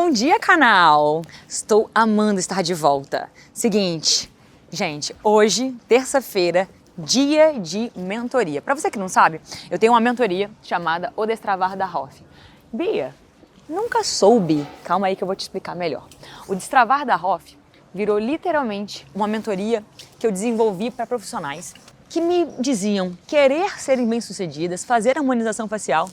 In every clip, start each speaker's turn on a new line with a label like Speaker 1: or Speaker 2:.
Speaker 1: bom dia, canal! Estou amando estar de volta. Seguinte, gente, hoje, terça-feira, dia de mentoria. Para você que não sabe, eu tenho uma mentoria chamada O Destravar da Hoff. Bia, nunca soube. Calma aí que eu vou te explicar melhor. O Destravar da Hoff virou literalmente uma mentoria que eu desenvolvi para profissionais que me diziam querer serem bem-sucedidas, fazer harmonização facial,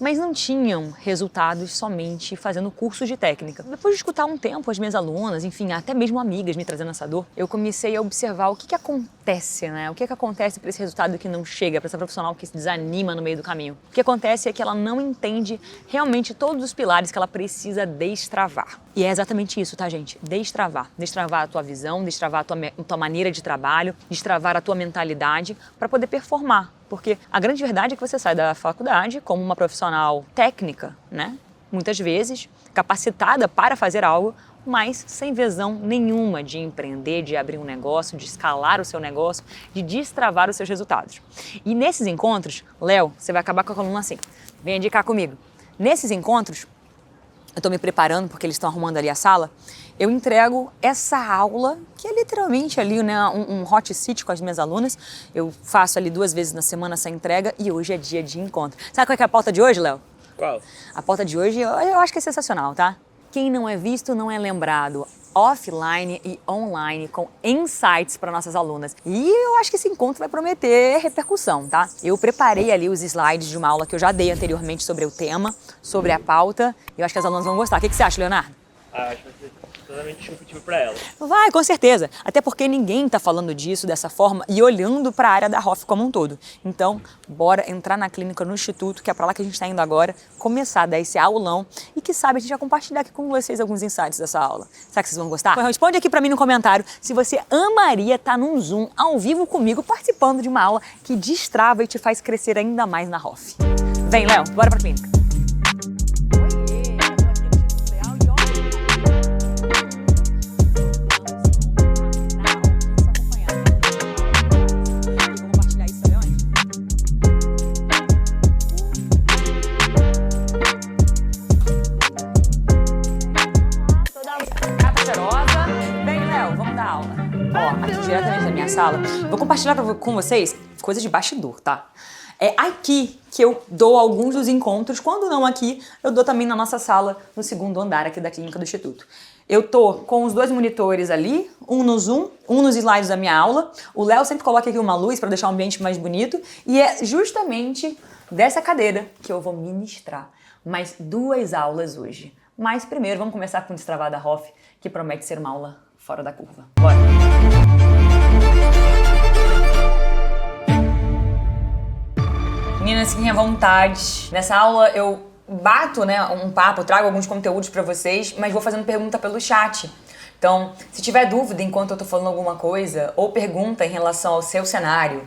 Speaker 1: mas não tinham resultados somente fazendo cursos de técnica. Depois de escutar um tempo as minhas alunas, enfim, até mesmo amigas me trazendo essa dor, eu comecei a observar o que acontece, né? O que acontece para esse resultado que não chega, para essa profissional que se desanima no meio do caminho. O que acontece é que ela não entende realmente todos os pilares que ela precisa destravar. E é exatamente isso, tá, gente? Destravar. Destravar a tua visão, destravar a tua maneira de trabalho, destravar a tua mentalidade para poder performar. Porque a grande verdade é que você sai da faculdade como uma profissional técnica, né? Muitas vezes capacitada para fazer algo, mas sem visão nenhuma de empreender, de abrir um negócio, de escalar o seu negócio, de destravar os seus resultados. E nesses encontros, Léo, você vai acabar com a coluna assim. Venha de cá comigo. Nesses encontros, eu estou me preparando porque eles estão arrumando ali a sala, eu entrego essa aula, que é literalmente ali, né, um hot seat com as minhas alunas. Eu faço ali 2 vezes na semana essa entrega e hoje é dia de encontro. Sabe qual é a pauta de hoje, Léo?
Speaker 2: Qual?
Speaker 1: A pauta de hoje eu acho que é sensacional, tá? Quem não é visto não é lembrado. Offline e online com insights para nossas alunas. E eu acho que esse encontro vai prometer repercussão, tá? Eu preparei ali os slides de uma aula que eu já dei anteriormente sobre o tema, sobre a pauta. E eu acho que as alunas vão gostar. O que você acha, Leonardo?
Speaker 2: Acho que vai ser totalmente disruptivo para elas.
Speaker 1: Vai, com certeza. Até porque ninguém está falando disso dessa forma e olhando para a área da Hoff como um todo. Então, bora entrar na clínica, no instituto, que é para lá que a gente está indo agora, começar a dar esse aulão e que sabe a gente vai compartilhar aqui com vocês alguns insights dessa aula. Será que vocês vão gostar? Então, responde aqui para mim no comentário se você amaria estar num Zoom ao vivo comigo participando de uma aula que destrava e te faz crescer ainda mais na Hoff. Vem, Léo, bora para a clínica. Diretamente da minha sala, vou compartilhar com vocês coisas de bastidor, tá? É aqui que eu dou alguns dos encontros, quando não aqui, eu dou também na nossa sala, no 2º andar aqui da clínica do Instituto. Eu tô com os 2 monitores ali, um no Zoom, um nos slides da minha aula. O Léo sempre coloca aqui uma luz para deixar o ambiente mais bonito e é justamente dessa cadeira que eu vou ministrar mais 2 aulas hoje. Mas primeiro vamos começar com o Destravar da Hoff, que promete ser uma aula fora da curva. Bora! Meninas, fiquem à vontade. Nessa aula eu bato, né, um papo, trago alguns conteúdos pra vocês, mas vou fazendo pergunta pelo chat. Então, se tiver dúvida enquanto eu tô falando alguma coisa, ou pergunta em relação ao seu cenário,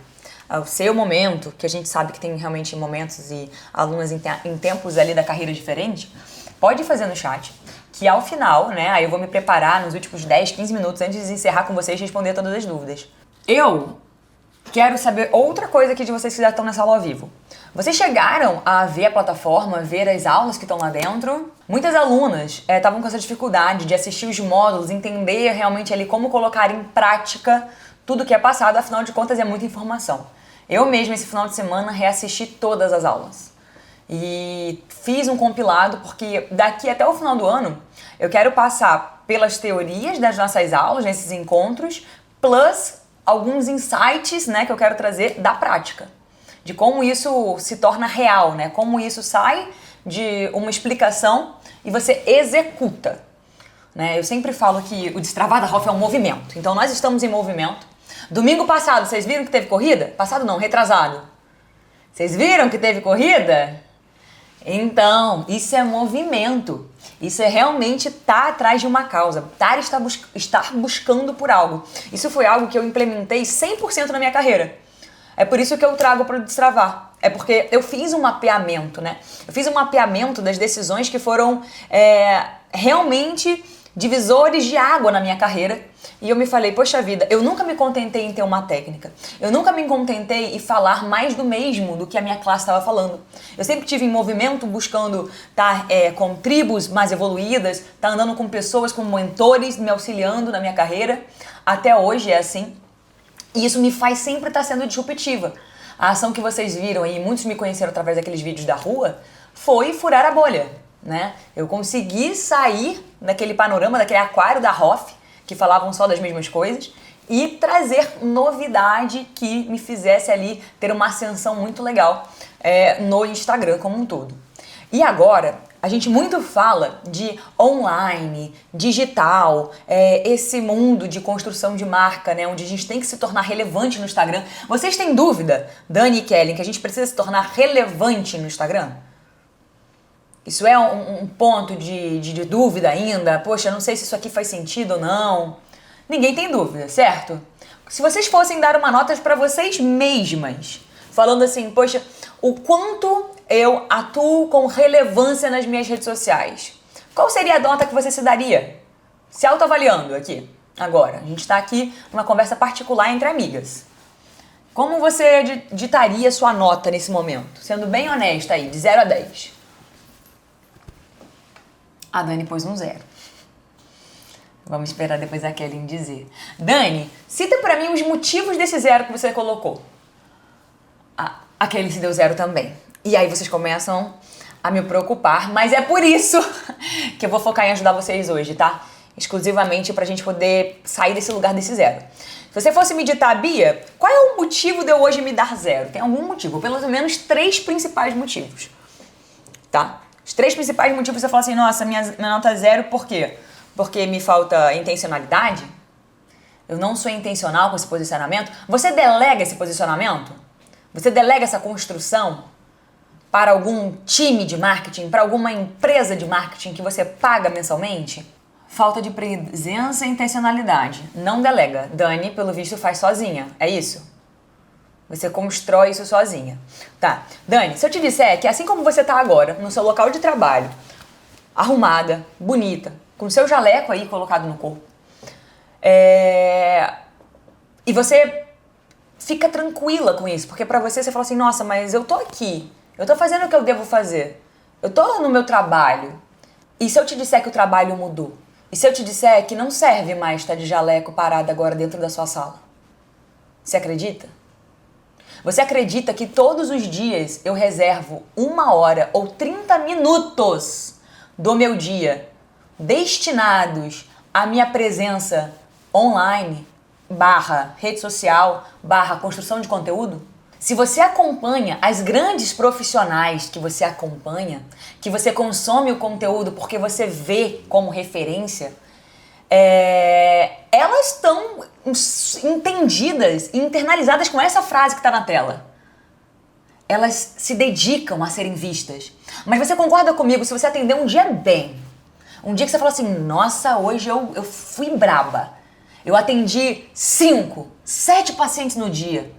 Speaker 1: ao seu momento, que a gente sabe que tem realmente momentos e alunas em tempos ali da carreira diferente, pode fazer no chat, que ao final, né, aí eu vou me preparar nos últimos 10, 15 minutos antes de encerrar com vocês e responder todas as dúvidas. Eu quero saber outra coisa aqui de vocês que já estão nessa aula ao vivo. Vocês chegaram a ver a plataforma, ver as aulas que estão lá dentro? Muitas alunas estavam com essa dificuldade de assistir os módulos, entender realmente ali como colocar em prática tudo que é passado, afinal de contas é muita informação. Eu mesma esse final de semana reassisti todas as aulas. E fiz um compilado porque daqui até o final do ano eu quero passar pelas teorias das nossas aulas, nesses encontros, plus alguns insights, né, que eu quero trazer da prática. De como isso se torna real, né? Como isso sai de uma explicação e você executa. Né? Eu sempre falo que o Destravar da Hoff é um movimento. Então nós estamos em movimento. Domingo passado, vocês viram que teve corrida? Passado não, retrasado. Vocês viram que teve corrida? Então, isso é movimento. Isso é realmente estar atrás de uma causa, estar buscando por algo. Isso foi algo que eu implementei 100% na minha carreira. É por isso que eu trago para o Destravar. É porque eu fiz um mapeamento, né? Eu fiz um mapeamento das decisões que foram realmente divisores de água na minha carreira. E eu me falei, poxa vida, eu nunca me contentei em ter uma técnica. Eu nunca me contentei em falar mais do mesmo do que a minha classe estava falando. Eu sempre estive em movimento buscando estar com tribos mais evoluídas, estar andando com pessoas, com mentores me auxiliando na minha carreira. Até hoje é assim. E isso me faz sempre estar sendo disruptiva. A ação que vocês viram e muitos me conheceram através daqueles vídeos da rua foi furar a bolha, né? Eu consegui sair daquele panorama, daquele aquário da Hoff, que falavam só das mesmas coisas, e trazer novidade que me fizesse ali ter uma ascensão muito legal no Instagram como um todo. E agora, a gente muito fala de online, digital, esse mundo de construção de marca, né, onde a gente tem que se tornar relevante no Instagram. Vocês têm dúvida, Dani e Kelly, que a gente precisa se tornar relevante no Instagram? Isso é um ponto de dúvida ainda? Poxa, eu não sei se isso aqui faz sentido ou não. Ninguém tem dúvida, certo? Se vocês fossem dar uma nota para vocês mesmas, falando assim, poxa, o quanto eu atuo com relevância nas minhas redes sociais, qual seria a nota que você se daria? Se autoavaliando aqui, agora. A gente está aqui numa conversa particular entre amigas. Como você ditaria sua nota nesse momento? Sendo bem honesta aí, de 0 a 10. A Dani pôs um 0. Vamos esperar depois a Kelly dizer. Dani, cita pra mim os motivos desse 0 que você colocou. A Kelly se deu 0 também. E aí vocês começam a me preocupar, mas é por isso que eu vou focar em ajudar vocês hoje, tá? Exclusivamente pra gente poder sair desse lugar desse 0. Se você fosse me ditar, Bia, qual é o motivo de eu hoje me dar 0? Tem algum motivo, pelo menos 3 principais motivos, tá? Os 3 principais motivos você fala assim, nossa, minha nota é 0, por quê? Porque me falta intencionalidade? Eu não sou intencional com esse posicionamento? Você delega esse posicionamento? Você delega essa construção para algum time de marketing, para alguma empresa de marketing que você paga mensalmente? Falta de presença e intencionalidade. Não delega. Dani, pelo visto, faz sozinha. É isso? Você constrói isso sozinha. Tá. Dani, se eu te disser que assim como você tá agora, no seu local de trabalho, arrumada, bonita, com o seu jaleco aí colocado no corpo, e você fica tranquila com isso, porque pra você fala assim, nossa, mas eu tô aqui, eu tô fazendo o que eu devo fazer, eu tô no meu trabalho, e se eu te disser que o trabalho mudou? E se eu te disser que não serve mais estar de jaleco parada agora dentro da sua sala? Você acredita? Você acredita que todos os dias eu reservo 1 hora ou 30 minutos do meu dia destinados à minha presença online, /rede social, /construção de conteúdo? Se você acompanha as grandes profissionais que você acompanha, que você consome o conteúdo porque você vê como referência, elas estão entendidas e internalizadas com essa frase que está na tela. Elas se dedicam a serem vistas. Mas você concorda comigo, se você atender um dia bem, um dia que você fala assim, nossa, hoje eu fui braba, eu atendi 5, 7 pacientes no dia,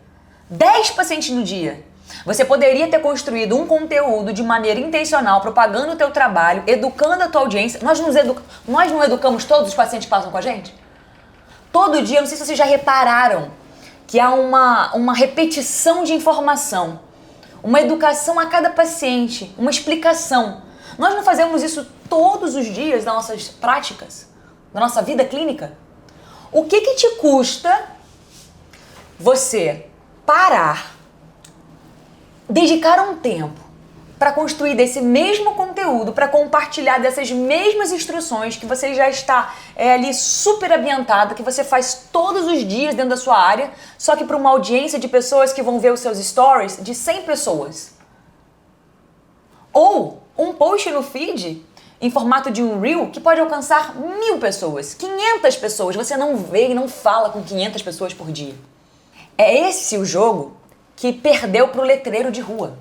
Speaker 1: 10 pacientes no dia, você poderia ter construído um conteúdo de maneira intencional, propagando o teu trabalho, educando a tua audiência. Nós não educamos todos os pacientes que passam com a gente? Todo dia, não sei se vocês já repararam, que há uma repetição de informação, uma educação a cada paciente, uma explicação. Nós não fazemos isso todos os dias nas nossas práticas, na nossa vida clínica? O que te custa você parar, dedicar um tempo para construir desse mesmo conteúdo, para compartilhar dessas mesmas instruções que você já está ali super ambientada, que você faz todos os dias dentro da sua área, só que para uma audiência de pessoas que vão ver os seus stories de 100 pessoas? Ou um post no feed em formato de um reel que pode alcançar 1000 pessoas, 500 pessoas. Você não vê e não fala com 500 pessoas por dia. É esse o jogo que perdeu para o letreiro de rua.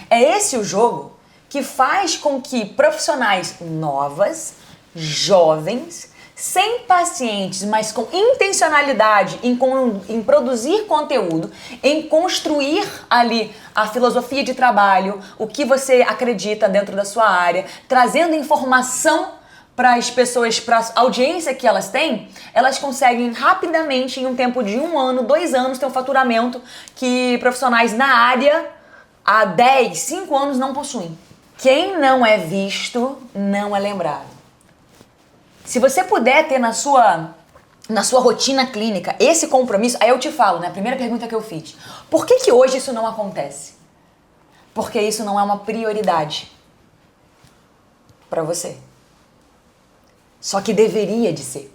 Speaker 1: É esse o jogo que faz com que profissionais novas, jovens, sem pacientes, mas com intencionalidade em produzir conteúdo, em construir ali a filosofia de trabalho, o que você acredita dentro da sua área, trazendo informação para as pessoas, para a audiência que elas têm, elas conseguem rapidamente, em um tempo de 1 ano, 2 anos, ter um faturamento que profissionais na área há 10, 5 anos não possuem. Quem não é visto, não é lembrado. Se você puder ter na sua rotina clínica esse compromisso, aí eu te falo, né? A primeira pergunta que eu fiz. Por que hoje isso não acontece? Porque isso não é uma prioridade para você. Só que deveria de ser.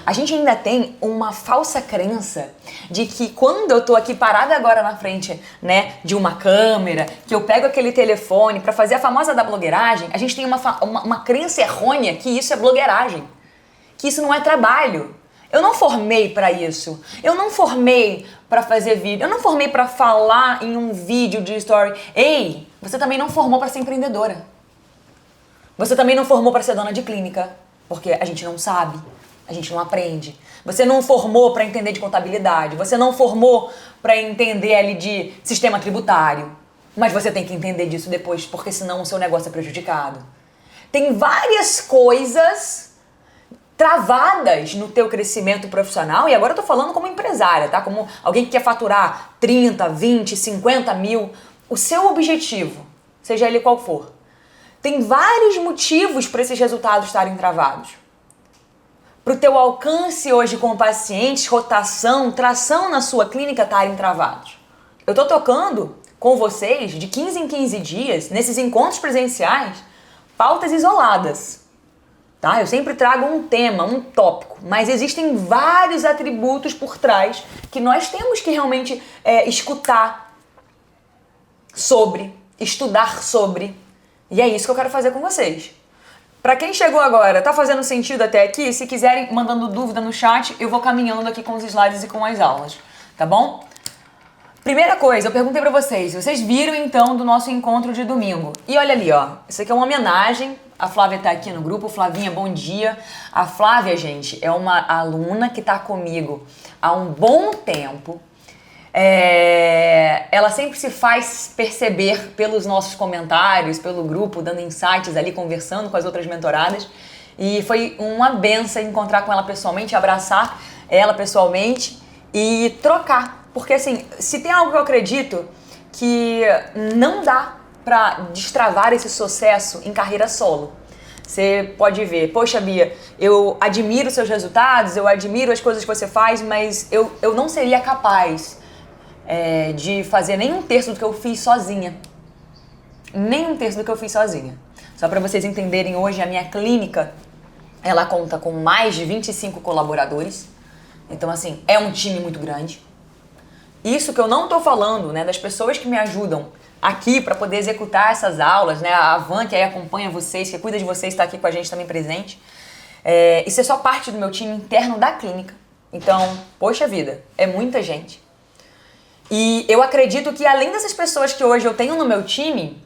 Speaker 1: A gente ainda tem uma falsa crença de que quando eu tô aqui parada agora na frente, né, de uma câmera, que eu pego aquele telefone para fazer a famosa da blogueiragem, a gente tem uma crença errônea que isso é blogueiragem, que isso não é trabalho. Eu não formei para isso. Eu não formei para fazer vídeo. Eu não formei para falar em um vídeo de story. Ei, você também não formou para ser empreendedora. Você também não formou para ser dona de clínica, porque a gente não sabe. A gente não aprende. Você não formou para entender de contabilidade. Você não formou para entender ali de sistema tributário. Mas você tem que entender disso depois, porque senão o seu negócio é prejudicado. Tem várias coisas travadas no teu crescimento profissional, e agora eu tô falando como empresária, tá? Como alguém que quer faturar 30, 20, 50 mil. O seu objetivo, seja ele qual for, tem vários motivos para esses resultados estarem travados. Para o teu alcance hoje com pacientes, rotação, tração na sua clínica estarem travados. Eu tô tocando com vocês de 15 em 15 dias, nesses encontros presenciais, pautas isoladas. Tá? Eu sempre trago um tema, um tópico, mas existem vários atributos por trás que nós temos que realmente escutar sobre, estudar sobre. E é isso que eu quero fazer com vocês. Pra quem chegou agora, tá fazendo sentido até aqui? Se quiserem mandando dúvida no chat, eu vou caminhando aqui com os slides e com as aulas, tá bom? Primeira coisa, eu perguntei pra vocês viram então do nosso encontro de domingo. E olha ali, ó, isso aqui é uma homenagem, a Flávia tá aqui no grupo. Flavinha, bom dia. A Flávia, gente, é uma aluna que tá comigo há um bom tempo. Ela sempre se faz perceber pelos nossos comentários, pelo grupo, dando insights ali, conversando com as outras mentoradas. E foi uma benção encontrar com ela pessoalmente, abraçar ela pessoalmente e trocar. Porque assim, se tem algo que eu acredito que não dá pra destravar esse sucesso em carreira solo. Você pode ver, poxa Bia, eu admiro seus resultados, eu admiro as coisas que você faz, mas eu não seria capaz de fazer nem 1/3 do que eu fiz sozinha. Nem 1/3 do que eu fiz sozinha. Só para vocês entenderem, hoje a minha clínica, ela conta com mais de 25 colaboradores. Então assim, é um time muito grande. Isso que eu não tô falando, né, das pessoas que me ajudam aqui para poder executar essas aulas, né, a Van que aí acompanha vocês, que cuida de vocês, está aqui com a gente também presente. Isso é só parte do meu time interno da clínica. Então, poxa vida, é muita gente. E eu acredito que além dessas pessoas que hoje eu tenho no meu time,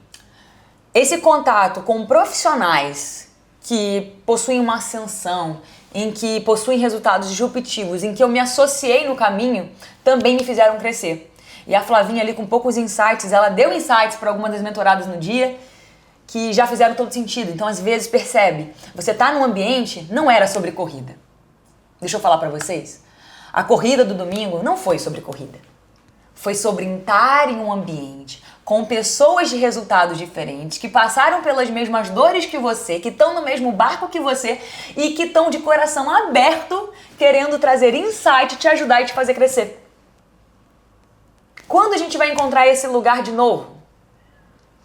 Speaker 1: esse contato com profissionais que possuem uma ascensão, em que possuem resultados disruptivos, em que eu me associei no caminho, também me fizeram crescer. E a Flavinha ali com poucos insights, ela deu insights para algumas das mentoradas no dia que já fizeram todo sentido. Então às vezes percebe, você tá num ambiente, não era sobre corrida. Deixa eu falar para vocês, a corrida do domingo não foi sobre corrida. Foi sobre estar em um ambiente com pessoas de resultados diferentes, que passaram pelas mesmas dores que você, que estão no mesmo barco que você e que estão de coração aberto, querendo trazer insight, te ajudar e te fazer crescer. Quando a gente vai encontrar esse lugar de novo?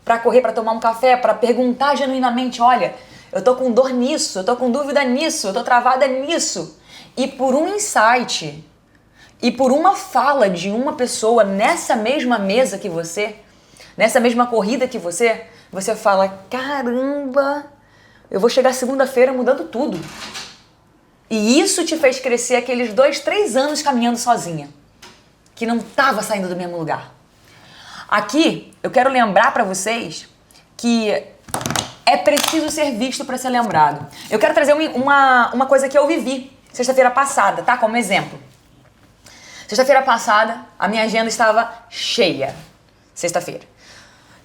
Speaker 1: Para correr, para tomar um café, para perguntar genuinamente, olha, eu tô com dor nisso, eu tô com dúvida nisso, eu tô travada nisso. E por um insight, e por uma fala de uma pessoa nessa mesma mesa que você, nessa mesma corrida que você fala, caramba, eu vou chegar segunda-feira mudando tudo. E isso te fez crescer aqueles 2, 3 anos caminhando sozinha, que não estava saindo do mesmo lugar. Aqui, eu quero lembrar para vocês que é preciso ser visto para ser lembrado. Eu quero trazer uma coisa que eu vivi sexta-feira passada, tá? Como exemplo. Sexta-feira passada, a minha agenda estava cheia. Sexta-feira.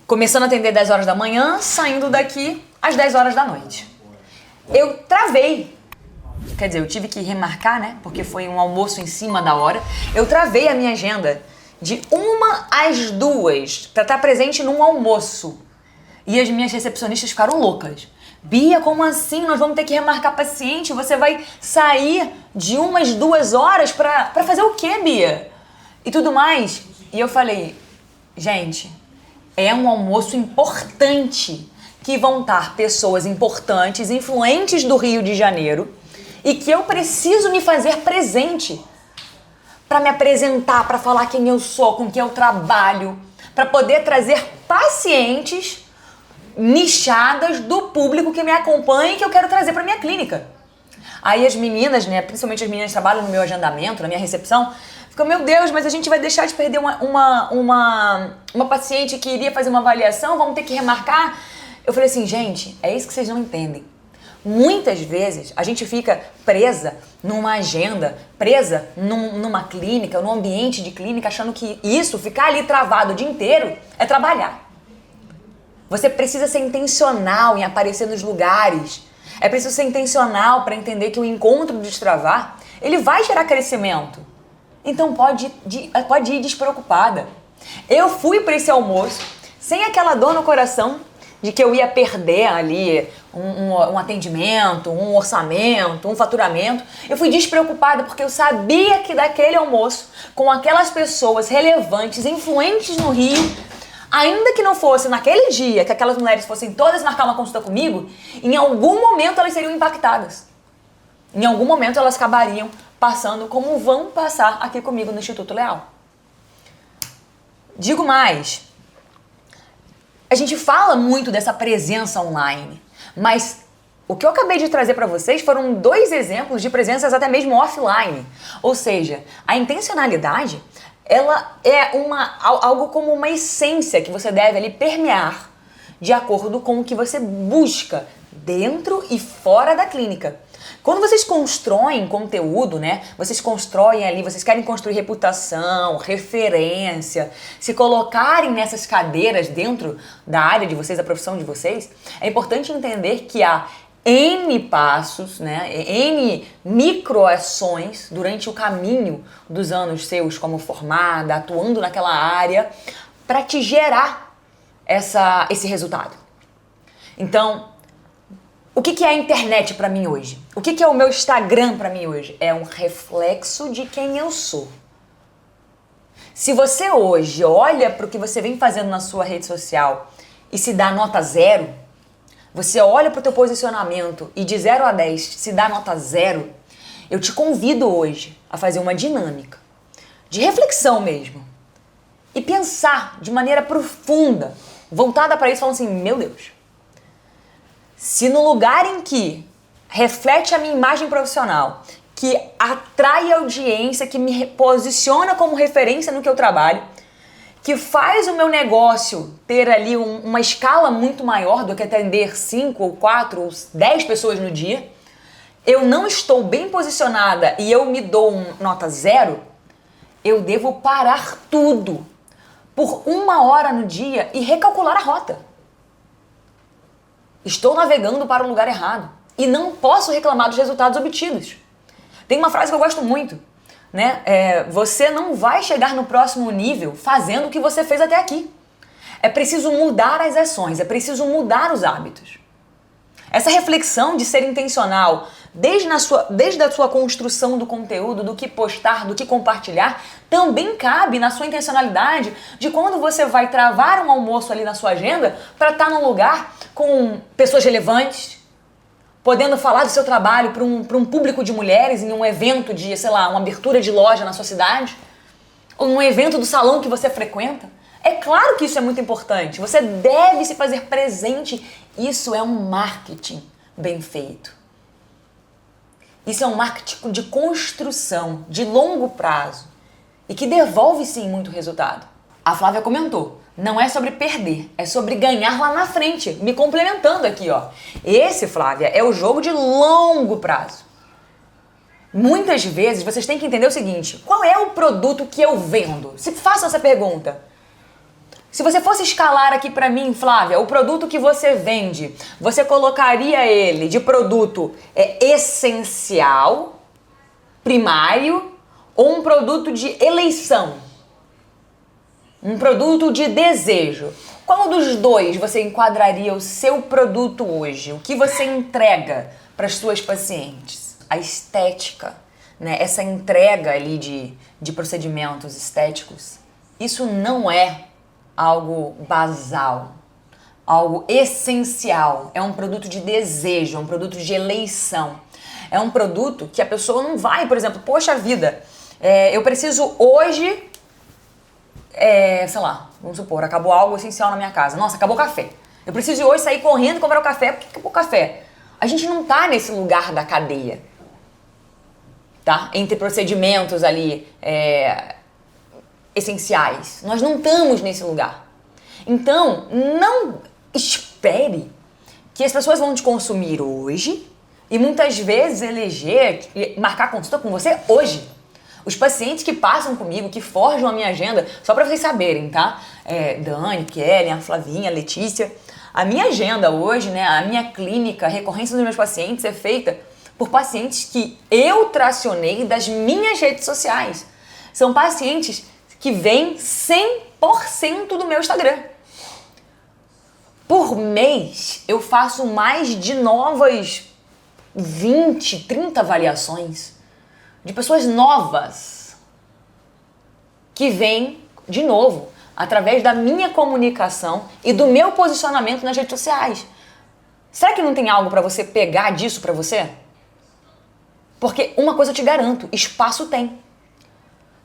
Speaker 1: Começando a atender 10 horas da manhã, saindo daqui às 10 horas da noite. eu travei. Quer dizer, eu tive que remarcar, né? Porque foi um almoço em cima da hora. Eu travei a minha agenda de 1 às 2 para estar presente num almoço. E as minhas recepcionistas ficaram loucas. Bia, como assim? Nós vamos ter que remarcar paciente? Você vai sair de 1 às 2 horas pra fazer o quê, Bia? E tudo mais. E eu falei, gente, é um almoço importante que vão estar pessoas importantes, influentes do Rio de Janeiro e que eu preciso me fazer presente para me apresentar, para falar quem eu sou, com quem eu trabalho, para poder trazer pacientes nichadas do público que me acompanha e que eu quero trazer para minha clínica. Aí as meninas, né, principalmente as meninas que trabalham no meu agendamento, na minha recepção, ficam, meu Deus, mas a gente vai deixar de perder uma paciente que iria fazer uma avaliação, vamos ter que remarcar. Eu falei assim, gente, é isso que vocês não entendem. Muitas vezes a gente fica presa numa agenda, presa numa clínica, num ambiente de clínica, achando que isso, ficar ali travado o dia inteiro, é trabalhar. Você precisa ser intencional em aparecer nos lugares. É preciso ser intencional para entender que o encontro de destravar, ele vai gerar crescimento. Então pode ir despreocupada. Eu fui para esse almoço sem aquela dor no coração de que eu ia perder ali um atendimento, um orçamento, um faturamento. Eu fui despreocupada porque eu sabia que daquele almoço, com aquelas pessoas relevantes, influentes no Rio, ainda que não fosse naquele dia que aquelas mulheres fossem todas marcar uma consulta comigo, em algum momento elas seriam impactadas. Em algum momento elas acabariam passando como vão passar aqui comigo no Instituto Leal. Digo mais, a gente fala muito dessa presença online, mas o que eu acabei de trazer para vocês foram 2 exemplos de presenças até mesmo offline. Ou seja, a intencionalidade, ela é algo como uma essência que você deve ali permear de acordo com o que você busca dentro e fora da clínica. Quando vocês constroem conteúdo, né? Vocês constroem ali, vocês querem construir reputação, referência, se colocarem nessas cadeiras dentro da área de vocês, da profissão de vocês, é importante entender que há N passos, né? N microações durante o caminho dos anos seus como formada, atuando naquela área, para te gerar esse resultado. Então, o que é a internet para mim hoje? O que é o meu Instagram para mim hoje? É um reflexo de quem eu sou. Se você hoje olha para o que você vem fazendo na sua rede social e se dá nota 0, você olha para o teu posicionamento e de 0 a 10 se dá nota 0, eu te convido hoje a fazer uma dinâmica de reflexão mesmo e pensar de maneira profunda, voltada para isso, falando assim, meu Deus, se no lugar em que reflete a minha imagem profissional, que atrai audiência, que me posiciona como referência no que eu trabalho, que faz o meu negócio ter ali uma escala muito maior do que atender 5 ou 4 ou 10 pessoas no dia, eu não estou bem posicionada e eu me dou nota 0, eu devo parar tudo por 1 hora no dia e recalcular a rota. Estou navegando para o lugar errado e não posso reclamar dos resultados obtidos. Tem uma frase que eu gosto muito, né? Você não vai chegar no próximo nível fazendo o que você fez até aqui. É preciso mudar as ações, é preciso mudar os hábitos. Essa reflexão de ser intencional, desde a sua construção do conteúdo, do que postar, do que compartilhar, também cabe na sua intencionalidade de quando você vai travar um almoço ali na sua agenda para estar num lugar com pessoas relevantes, podendo falar do seu trabalho para um público de mulheres em um evento de, sei lá, uma abertura de loja na sua cidade, ou num evento do salão que você frequenta. É claro que isso é muito importante, você deve se fazer presente. Isso é um marketing bem feito. Isso é um marketing de construção, de longo prazo e que devolve sim muito resultado. A Flávia comentou, não é sobre perder, é sobre ganhar lá na frente, me complementando aqui, ó. Esse, Flávia, é o jogo de longo prazo. Muitas vezes vocês têm que entender o seguinte, qual é o produto que eu vendo? Se façam essa pergunta. Se você fosse escalar aqui pra mim, Flávia, o produto que você vende, você colocaria ele de produto essencial, primário, ou um produto de eleição? Um produto de desejo? Qual dos dois você enquadraria o seu produto hoje? O que você entrega para as suas pacientes? A estética, né? Essa entrega ali de procedimentos estéticos, isso não é algo basal, algo essencial. É um produto de desejo, é um produto de eleição. É um produto que a pessoa não vai, por exemplo, poxa vida, eu preciso hoje, sei lá, vamos supor, acabou algo essencial na minha casa. Nossa, acabou o café. Eu preciso hoje sair correndo e comprar o café, porque acabou o café. A gente não tá nesse lugar da cadeia, tá? Entre procedimentos ali, essenciais. Nós não estamos nesse lugar. Então, não espere que as pessoas vão te consumir hoje e muitas vezes eleger, marcar consulta com você hoje. Os pacientes que passam comigo, que forjam a minha agenda, só para vocês saberem, tá? Dani, Kelly, a Flavinha, a Letícia. A minha agenda hoje, né, a minha clínica, a recorrência dos meus pacientes é feita por pacientes que eu tracionei das minhas redes sociais. São pacientes que vem 100% do meu Instagram. Por mês, eu faço mais de novas 20, 30 avaliações de pessoas novas que vêm, de novo, através da minha comunicação e do meu posicionamento nas redes sociais. Será que não tem algo para você pegar disso para você? Porque uma coisa eu te garanto, espaço tem.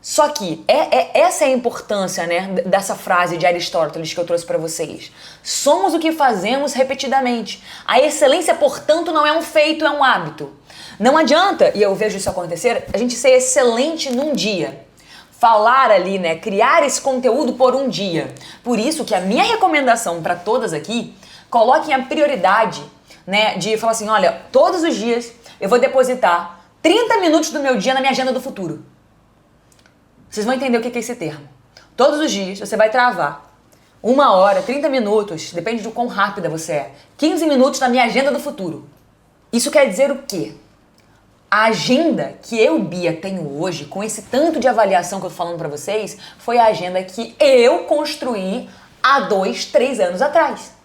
Speaker 1: Só que essa é a importância, né, dessa frase de Aristóteles que eu trouxe para vocês. Somos o que fazemos repetidamente. A excelência, portanto, não é um feito, é um hábito. Não adianta, e eu vejo isso acontecer, a gente ser excelente num dia. Falar ali, né, criar esse conteúdo por um dia. Por isso que a minha recomendação para todas aqui, coloquem a prioridade, né, de falar assim, olha, todos os dias eu vou depositar 30 minutos do meu dia na minha agenda do futuro. Vocês vão entender o que é esse termo. Todos os dias você vai travar 1 hora, 30 minutos, depende do quão rápida você é, 15 minutos na minha agenda do futuro. Isso quer dizer o quê? A agenda que eu, Bia, tenho hoje, com esse tanto de avaliação que eu tô falando pra vocês, foi a agenda que eu construí há 2, 3 anos atrás.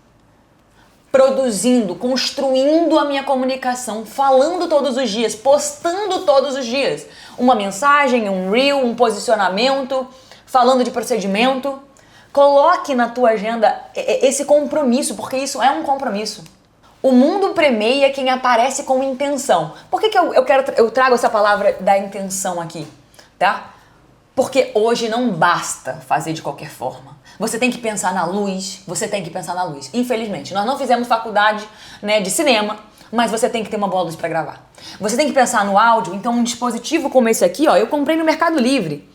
Speaker 1: Produzindo, construindo a minha comunicação, falando todos os dias, postando todos os dias. Uma mensagem, um reel, um posicionamento, falando de procedimento. Coloque na tua agenda esse compromisso, porque isso é um compromisso. O mundo premia quem aparece com intenção. Por que eu trago essa palavra da intenção aqui, tá? Porque hoje não basta fazer de qualquer forma. Você tem que pensar na luz, você tem que pensar na luz. Infelizmente, nós não fizemos faculdade, né, de cinema, mas você tem que ter uma boa luz para gravar. Você tem que pensar no áudio, então um dispositivo como esse aqui, ó, eu comprei no Mercado Livre.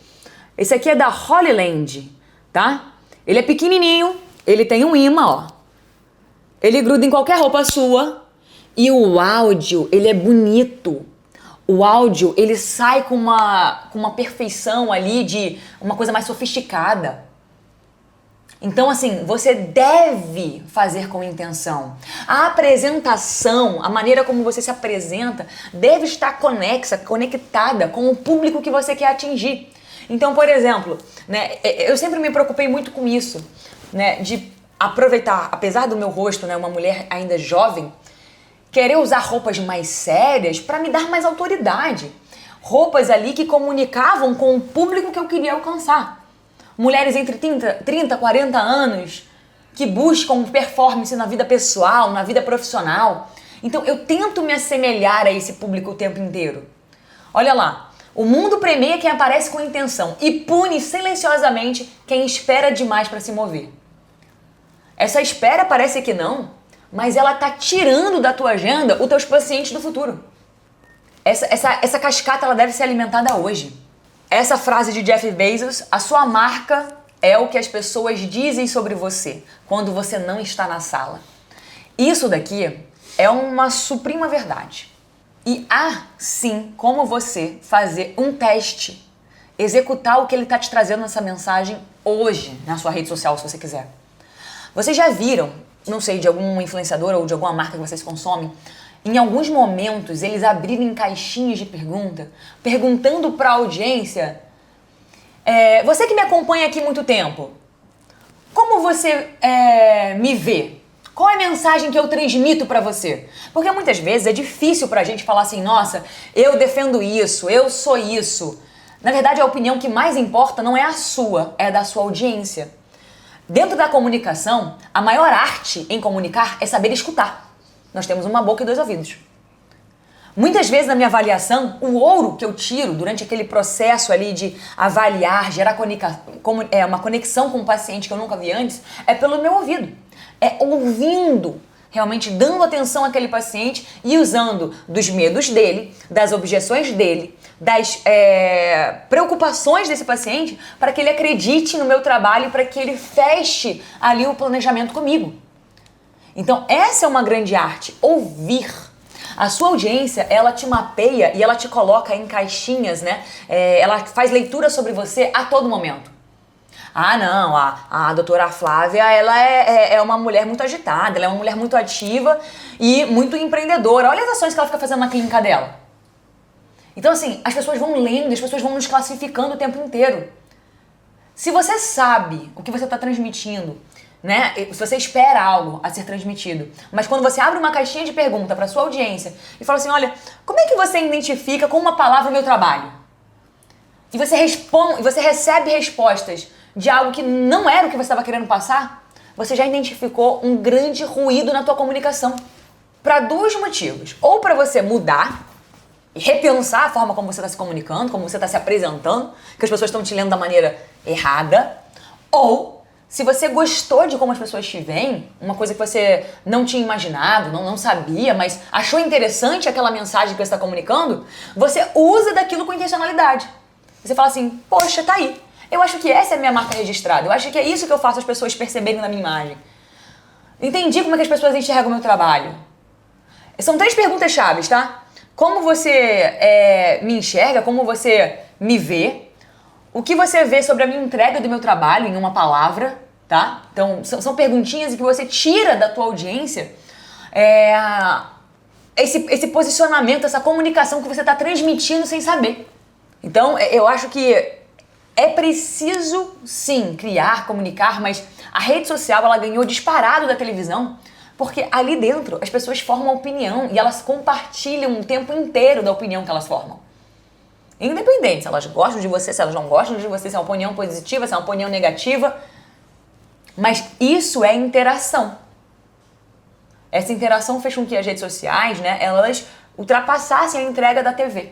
Speaker 1: Esse aqui é da Holyland, tá? Ele é pequenininho, ele tem um imã, ó. Ele gruda em qualquer roupa sua e o áudio, ele é bonito. O áudio, ele sai com uma perfeição ali de uma coisa mais sofisticada. Então, assim, você deve fazer com intenção. A apresentação, a maneira como você se apresenta, deve estar conectada com o público que você quer atingir. Então, por exemplo, né, eu sempre me preocupei muito com isso, né, de aproveitar, apesar do meu rosto, né, uma mulher ainda jovem, querer usar roupas mais sérias para me dar mais autoridade. Roupas ali que comunicavam com o público que eu queria alcançar. Mulheres entre 30 40 anos que buscam performance na vida pessoal, na vida profissional. Então eu tento me assemelhar a esse público o tempo inteiro. Olha lá, o mundo premia quem aparece com intenção e pune silenciosamente quem espera demais para se mover. Essa espera parece que não, mas ela tá tirando da tua agenda os teus pacientes do futuro. Essa cascata ela deve ser alimentada hoje. Essa frase de Jeff Bezos, a sua marca é o que as pessoas dizem sobre você quando você não está na sala. Isso daqui é uma suprema verdade. E há sim como você fazer um teste. executar o que ele está te trazendo nessa mensagem hoje na sua rede social, se você quiser. Vocês já viram, não sei, de algum influenciador ou de alguma marca que vocês consomem, em alguns momentos eles abrirem caixinhas de pergunta, perguntando para a audiência, você que me acompanha aqui há muito tempo, como você me vê? Qual é a mensagem que eu transmito pra você? Porque muitas vezes é difícil pra gente falar assim, nossa, eu defendo isso, eu sou isso. Na verdade, a opinião que mais importa não é a sua, é a da sua audiência. Dentro da comunicação, a maior arte em comunicar é saber escutar. Nós temos uma boca e 2 ouvidos. Muitas vezes na minha avaliação, o ouro que eu tiro durante aquele processo ali de avaliar, gerar uma conexão com o paciente que eu nunca vi antes, é pelo meu ouvido. É ouvindo, realmente dando atenção àquele paciente e usando dos medos dele, das objeções dele, das preocupações desse paciente para que ele acredite no meu trabalho e para que ele feche ali o planejamento comigo. Então essa é uma grande arte, ouvir. A sua audiência, ela te mapeia e ela te coloca em caixinhas, né? Ela faz leitura sobre você a todo momento. Ah, não, a doutora Flávia, ela é uma mulher muito agitada, ela é uma mulher muito ativa e muito empreendedora. Olha as ações que ela fica fazendo na clínica dela. Então, assim, as pessoas vão lendo, as pessoas vão nos classificando o tempo inteiro. Se você sabe o que você está transmitindo, né? Se você espera algo a ser transmitido, mas quando você abre uma caixinha de pergunta para sua audiência e fala assim, olha, como é que você identifica com uma palavra o meu trabalho? E você responde, você recebe respostas de algo que não era o que você estava querendo passar, você já identificou um grande ruído na tua comunicação. Para 2 motivos. Ou para você mudar e repensar a forma como você está se comunicando, como você está se apresentando, que as pessoas estão te lendo da maneira errada. Ou, se você gostou de como as pessoas te veem, uma coisa que você não tinha imaginado, não sabia, mas achou interessante aquela mensagem que você está comunicando, você usa daquilo com intencionalidade. Você fala assim, poxa, tá aí. Eu acho que essa é a minha marca registrada. Eu acho que é isso que eu faço as pessoas perceberem na minha imagem. Entendi como é que as pessoas enxergam o meu trabalho. São 3 perguntas chaves, tá? Como você me enxerga, como você me vê, o que você vê sobre a minha entrega do meu trabalho em uma palavra, tá? Então, são perguntinhas que você tira da tua audiência esse posicionamento, essa comunicação que você está transmitindo sem saber. Então, eu acho que é preciso, sim, criar, comunicar, mas a rede social, ela ganhou disparado da televisão, porque ali dentro as pessoas formam opinião e elas compartilham o tempo inteiro da opinião que elas formam. Independente se elas gostam de você, se elas não gostam de você, se é uma opinião positiva, se é uma opinião negativa, mas isso é interação. Essa interação fez com que as redes sociais, né, elas ultrapassassem a entrega da TV.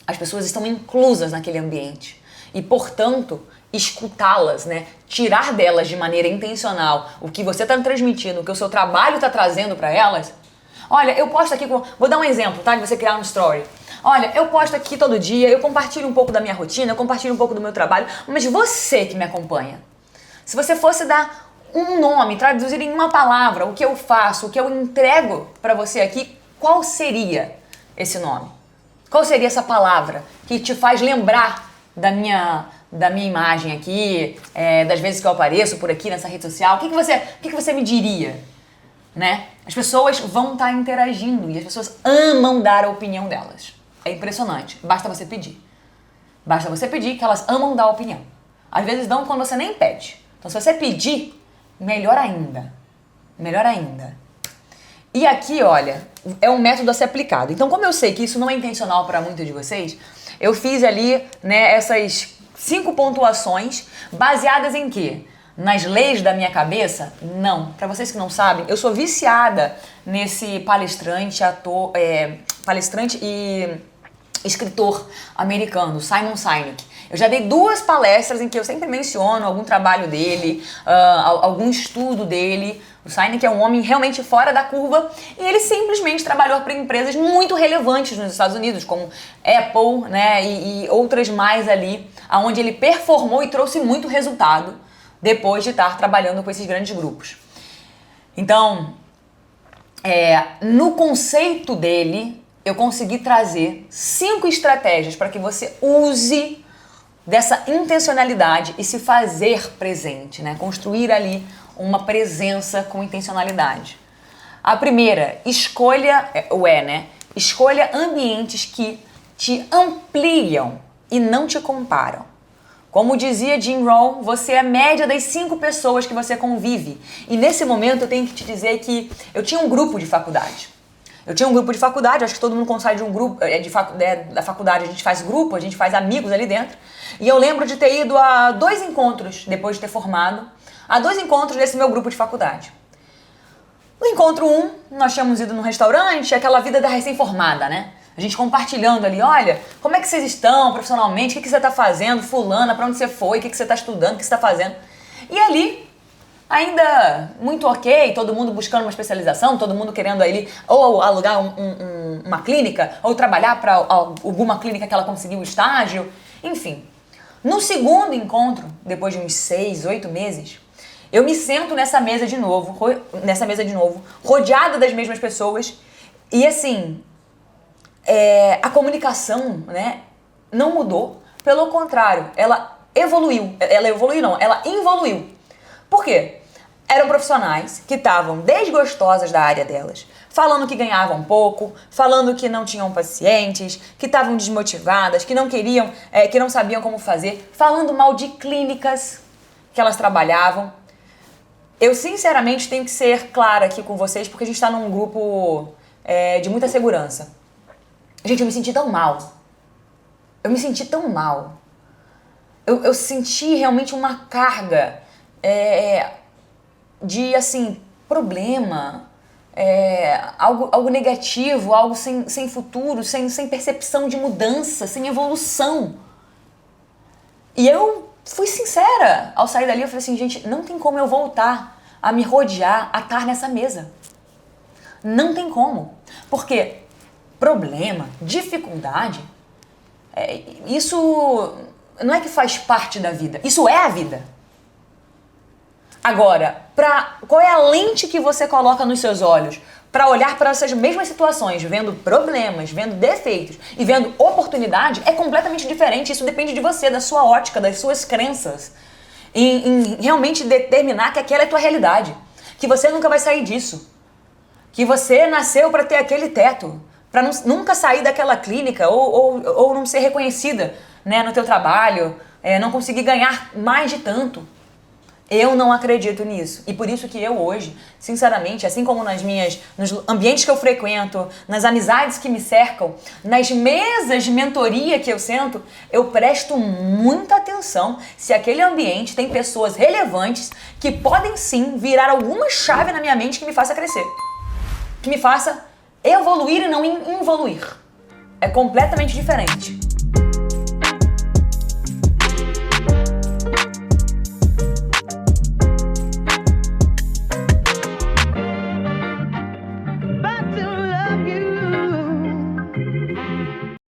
Speaker 1: As pessoas estão inclusas naquele ambiente. E, portanto, escutá-las, né? Tirar delas de maneira intencional o que você está transmitindo, o que o seu trabalho está trazendo para elas. Olha, eu posto aqui, vou dar um exemplo, tá? De você criar um story. Olha, eu posto aqui todo dia, eu compartilho um pouco da minha rotina, eu compartilho um pouco do meu trabalho, mas você que me acompanha, se você fosse dar um nome, traduzir em uma palavra o que eu faço, o que eu entrego para você aqui, qual seria esse nome? Qual seria essa palavra que te faz lembrar da minha imagem aqui, das vezes que eu apareço por aqui nessa rede social? O que você me diria? Né? As pessoas vão estar interagindo e as pessoas amam dar a opinião delas. É impressionante. Basta você pedir. Basta você pedir que elas amam dar a opinião. Às vezes dão quando você nem pede. Então, se você pedir, melhor ainda. Melhor ainda. E aqui, olha, é um método a ser aplicado. Então, como eu sei que isso não é intencional para muitos de vocês, eu fiz ali, né, essas 5 pontuações baseadas em quê? Nas leis da minha cabeça? Não. Para vocês que não sabem, eu sou viciada nesse palestrante, palestrante e escritor americano, Simon Sinek. Eu já dei 2 palestras em que eu sempre menciono algum trabalho dele, algum estudo dele. O Sinek é um homem realmente fora da curva e ele simplesmente trabalhou para empresas muito relevantes nos Estados Unidos, como Apple, né, e outras mais ali, onde ele performou e trouxe muito resultado depois de estar trabalhando com esses grandes grupos. Então, no conceito dele, eu consegui trazer 5 estratégias para que você use dessa intencionalidade e se fazer presente, né? Construir ali uma presença com intencionalidade. A primeira, escolha ambientes que te ampliam e não te comparam. Como dizia Jim Rohn, você é a média das 5 pessoas que você convive. E nesse momento eu tenho que te dizer que eu tinha um grupo de faculdade. Acho que todo mundo quando sai de um grupo da faculdade, a gente faz grupo, a gente faz amigos ali dentro. E eu lembro de ter ido a 2 encontros, depois de ter formado, a 2 encontros desse meu grupo de faculdade. No encontro 1, nós tínhamos ido num restaurante, aquela vida da recém-formada, né? A gente compartilhando ali, olha, como é que vocês estão profissionalmente, o que você está fazendo, fulana, para onde você foi, o que você está estudando, o que você está fazendo. E ali, ainda muito ok, todo mundo buscando uma especialização, todo mundo querendo ali ou alugar uma clínica, ou trabalhar para alguma clínica que ela conseguiu estágio, enfim. No segundo encontro, depois de uns 6, 8 meses, eu me sento nessa mesa de novo, rodeada das mesmas pessoas, e assim, a comunicação, né, não mudou, pelo contrário, ela involuiu. Por quê? Eram profissionais que estavam desgostosas da área delas, falando que ganhavam pouco, falando que não tinham pacientes, que estavam desmotivadas, que não queriam, que não sabiam como fazer, falando mal de clínicas que elas trabalhavam. Eu eu tenho que ser clara aqui com vocês, porque a gente está num grupo de muita segurança. Gente, eu me senti tão mal. Eu senti realmente uma carga de, assim, problema, algo negativo, algo sem futuro, sem percepção de mudança, sem evolução. E eu fui sincera ao sair dali, eu falei assim, gente, não tem como eu voltar a me rodear, a estar nessa mesa. Não tem como. Porque problema, dificuldade, isso não é que faz parte da vida, isso é a vida. Agora, qual é a lente que você coloca nos seus olhos para olhar para essas mesmas situações, vendo problemas, vendo defeitos e vendo oportunidade, é completamente diferente. Isso depende de você, da sua ótica, das suas crenças, em realmente determinar que aquela é a tua realidade, que você nunca vai sair disso, que você nasceu para ter aquele teto, para nunca sair daquela clínica ou não ser reconhecida, né, no teu trabalho, não conseguir ganhar mais de tanto. Eu não acredito nisso. E por isso que eu hoje, sinceramente, assim como nos ambientes que eu frequento, nas amizades que me cercam, nas mesas de mentoria que eu sento, eu presto muita atenção se aquele ambiente tem pessoas relevantes que podem sim virar alguma chave na minha mente que me faça crescer, que me faça evoluir e não involuir. É completamente diferente.